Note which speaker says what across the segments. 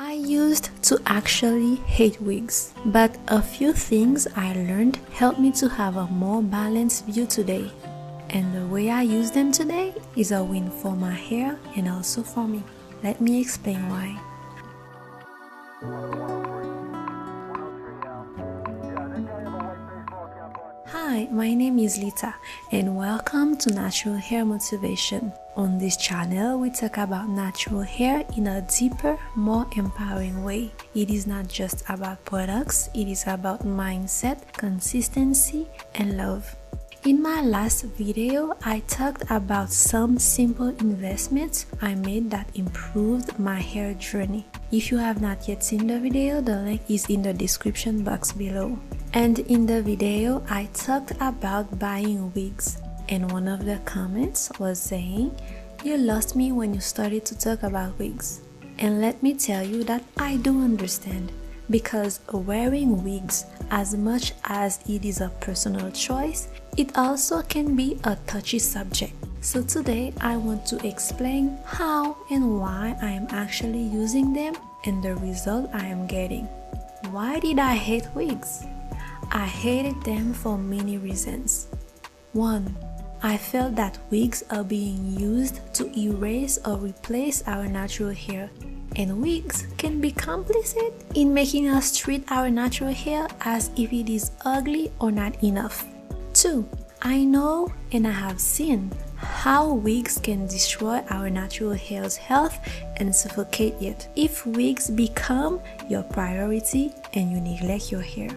Speaker 1: I used to actually hate wigs, but a few things I learned helped me to have a more balanced view today. And the way I use them today is a win for my hair and also for me. Let me explain why. Hi, my name is Lita and welcome to Natural Hair Motivation. On this channel, we talk about natural hair in a deeper, more empowering way. It is not just about products, it is about mindset, consistency, and love. In my last video, I talked about some simple investments I made that improved my hair journey. If you have not yet seen the video, the link is in the description box below. And in the video, I talked about buying wigs. And one of the comments was saying, "You lost me when you started to talk about wigs." And let me tell you that I do understand. Because wearing wigs, as much as it is a personal choice, it also can be a touchy subject. So today I want to explain how and why I am actually using them and the result I am getting. Why did I hate wigs? I hated them for many reasons. 1. I felt that wigs are being used to erase or replace our natural hair, and wigs can be complicit in making us treat our natural hair as if it is ugly or not enough. 2. I know and I have seen how wigs can destroy our natural hair's health and suffocate it if wigs become your priority and you neglect your hair.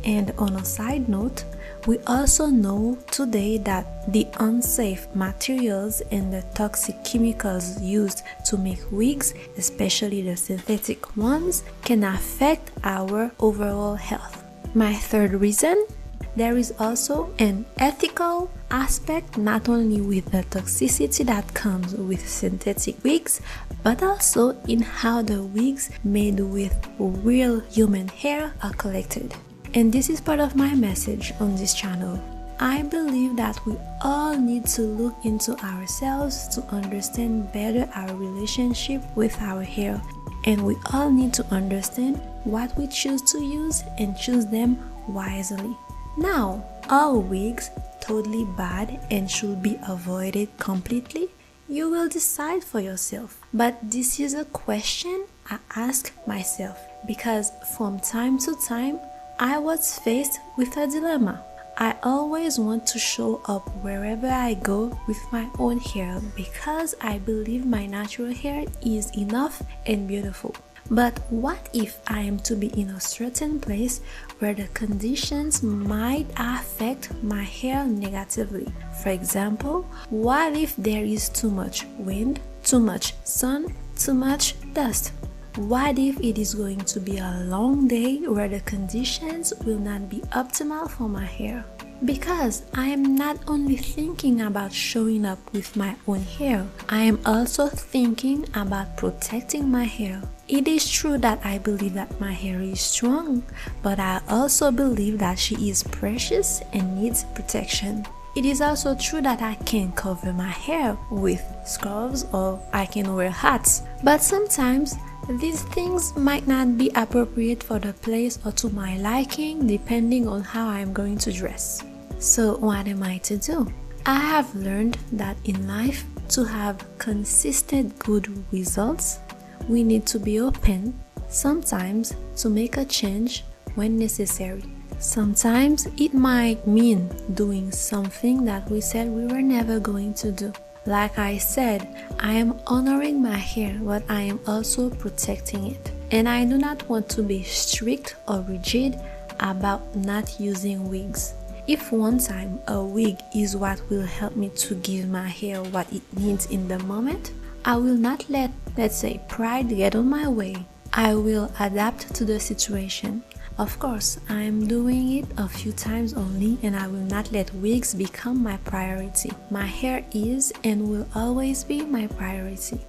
Speaker 1: And on a side note, we also know today that the unsafe materials and the toxic chemicals used to make wigs, especially the synthetic ones, can affect our overall health. My third reason, there is also an ethical aspect not only with the toxicity that comes with synthetic wigs, but also in how the wigs made with real human hair are collected. And this is part of my message on this channel. I believe that we all need to look into ourselves to understand better our relationship with our hair. And we all need to understand what we choose to use and choose them wisely. Now, are wigs totally bad and should be avoided completely? You will decide for yourself. But this is a question I ask myself because from time to time, I was faced with a dilemma. I always want to show up wherever I go with my own hair because I believe my natural hair is enough and beautiful. But what if I am to be in a certain place where the conditions might affect my hair negatively? For example, what if there is too much wind, too much sun, too much dust? What if it is going to be a long day where the conditions will not be optimal for my hair? Because I am not only thinking about showing up with my own hair, I am also thinking about protecting my hair. It is true that I believe that my hair is strong, but I also believe that she is precious and needs protection. It is also true that I can cover my hair with scarves or I can wear hats, but sometimes these things might not be appropriate for the place or to my liking depending on how I am going to dress. So what am I to do? I have learned that in life, to have consistent good results, we need to be open, sometimes to make a change when necessary. Sometimes it might mean doing something that we said we were never going to do. Like I said, I am honoring my hair, but I am also protecting it. And I do not want to be strict or rigid about not using wigs. If one time a wig is what will help me to give my hair what it needs in the moment, I will not let, let's say, pride get on my way. I will adapt to the situation. Of course, I am doing it a few times only and I will not let wigs become my priority. My hair is and will always be my priority.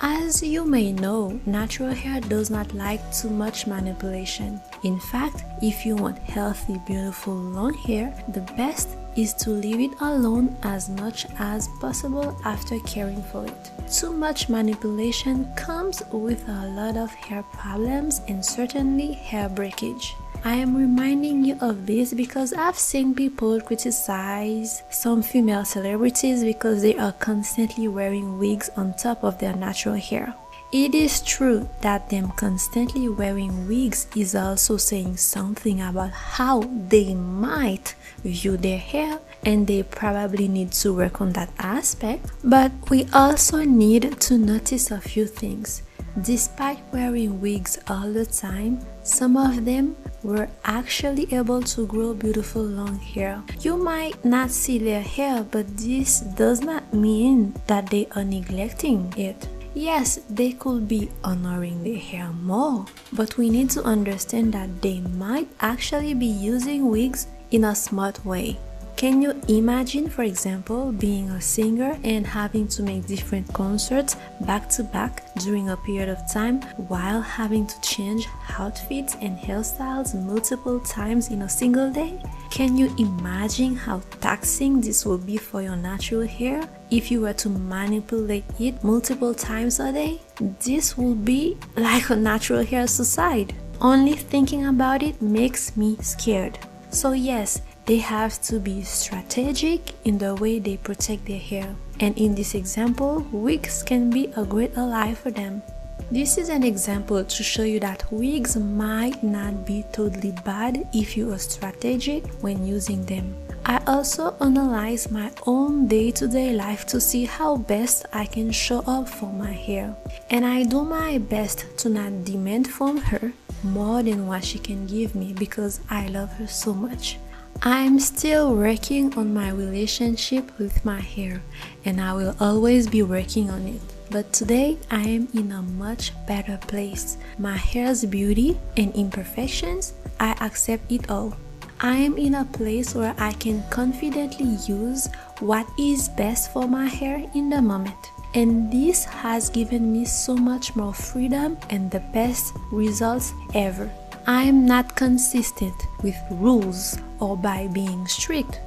Speaker 1: As you may know, natural hair does not like too much manipulation. In fact, if you want healthy, beautiful, long hair, the best is to leave it alone as much as possible after caring for it. Too much manipulation comes with a lot of hair problems and certainly hair breakage. I am reminding you of this because I've seen people criticize some female celebrities because they are constantly wearing wigs on top of their natural hair. It is true that them constantly wearing wigs is also saying something about how they might view their hair, and they probably need to work on that aspect. But we also need to notice a few things. Despite wearing wigs all the time, some of them were actually able to grow beautiful long hair. You might not see their hair, but this does not mean that they are neglecting it. Yes, they could be honoring their hair more, but we need to understand that they might actually be using wigs in a smart way. Can you imagine, for example, being a singer and having to make different concerts back to back during a period of time while having to change outfits and hairstyles multiple times in a single day? Can you imagine how taxing this will be for your natural hair if you were to manipulate it multiple times a day? This will be like a natural hair suicide. Only thinking about it makes me scared. So yes, they have to be strategic in the way they protect their hair. And in this example, wigs can be a great ally for them. This is an example to show you that wigs might not be totally bad if you are strategic when using them. I also analyze my own day-to-day life to see how best I can show up for my hair. And I do my best to not demand from her more than what she can give me because I love her so much. I'm still working on my relationship with my hair, and I will always be working on it. But today I am in a much better place. My hair's beauty and imperfections, I accept it all. I am in a place where I can confidently use what is best for my hair in the moment. And this has given me so much more freedom and the best results ever. I am not consistent with rules or by being strict.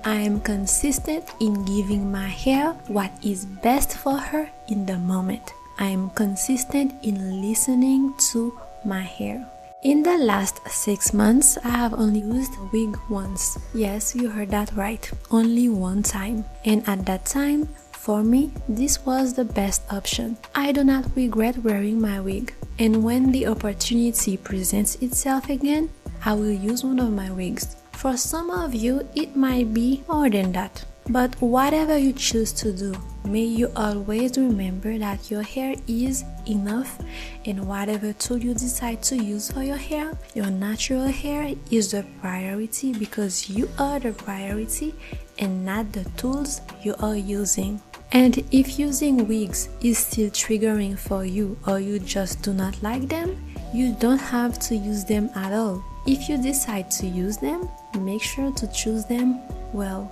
Speaker 1: I am consistent in giving my hair what is best for her in the moment. I am consistent in listening to my hair. In the last 6 months, I have only used a wig once. Yes, you heard that right. Only one time. And at that time, for me, this was the best option. I do not regret wearing my wig. And when the opportunity presents itself again, I will use one of my wigs. For some of you, it might be more than that. But whatever you choose to do, may you always remember that your hair is enough, and whatever tool you decide to use for your natural hair is the priority because you are the priority and not the tools you are using. And if using wigs is still triggering for you or you just do not like them, you don't have to use them at all. If you decide to use them, make sure to choose them well.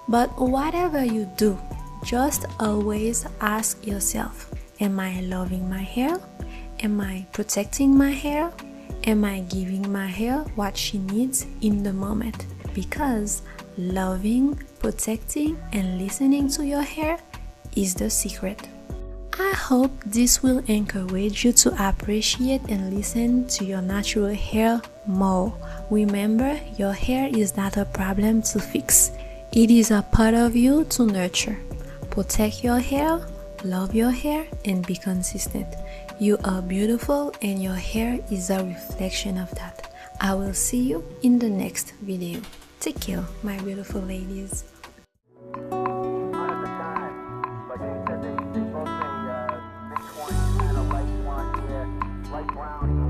Speaker 1: But whatever you do, just always ask yourself, am I loving my hair? Am I protecting my hair? Am I giving my hair what she needs in the moment? Because loving, protecting, and listening to your hair is the secret. I hope this will encourage you to appreciate and listen to your natural hair more. Remember, your hair is not a problem to fix. It is a part of you to nurture. Protect your hair, love your hair, and be consistent. You are beautiful and your hair is a reflection of that. I will see you in the next video. Take care, my beautiful ladies.
Speaker 2: Light brown.